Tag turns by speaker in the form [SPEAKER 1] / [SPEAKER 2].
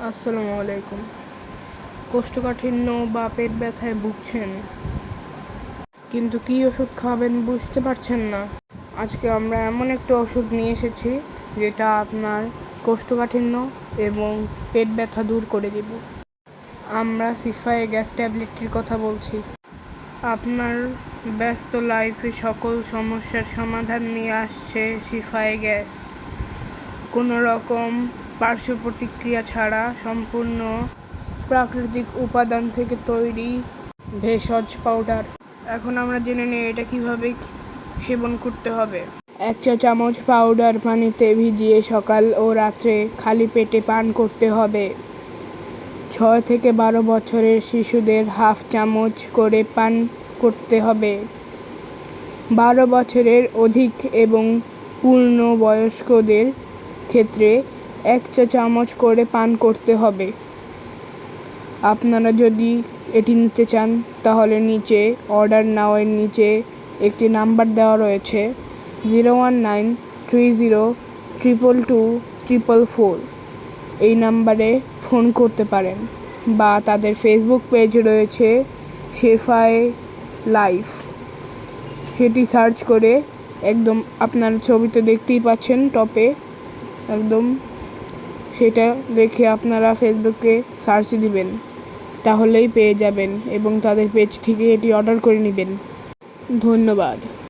[SPEAKER 1] আসসালামু আলাইকুম। কোষ্ঠকাঠিন্য বা পেট ব্যথায় ভুগছেন, কিন্তু কী ওষুধ খাবেন বুঝতে পারছেন না? আজকে আমরা এমন একটা ওষুধ নিয়ে এসেছি যেটা আপনার কোষ্ঠকাঠিন্য এবং পেট ব্যথা দূর করে দেব। আমরা সিফায়ে গ্যাস ট্যাবলেটটির কথা বলছি। আপনার ব্যস্ত লাইফে সকল সমস্যার সমাধান নিয়ে আসছে সিফায়ে গ্যাস। কোনো রকম পার্শ্ব প্রতিক্রিয়া ছাড়া সম্পূর্ণ প্রাকৃতিক উপাদান থেকে তৈরি ভেষজ পাউডার। এখন আমরা জেনে নিই এটা কিভাবে সেবন করতে হবে। 1 চা চামচ পাউডার পানিতে ভিজিয়ে সকাল ও রাত্রে খালি পেটে পান করতে হবে। 6 থেকে 12 বছরের শিশুদের হাফ চামচ করে পান করতে হবে। 12 বছরের অধিক এবং পূর্ণবয়স্কদের ক্ষেত্রে 1 চা চামচ করে পান করতে হবে। আপনারা যদি এটি নিতে চান তাহলে নিচে অর্ডার নাও এর নিচে একটি নাম্বার দেওয়া রয়েছে 01930222244। এই নাম্বারে ফোন করতে পারেন বা তাদের ফেসবুক পেজ রয়েছে শেফায়ে লাইফ, সেটি সার্চ করে একদম আপনার ছবিতে দেখতেই পাচ্ছেন টপে একদম, সেটা দেখে আপনারা ফেসবুকে সার্চ দিবেন, তাহলেই পেয়ে যাবেন এবং তাদের পেজ থেকে এটি অর্ডার করে নেবেন। ধন্যবাদ।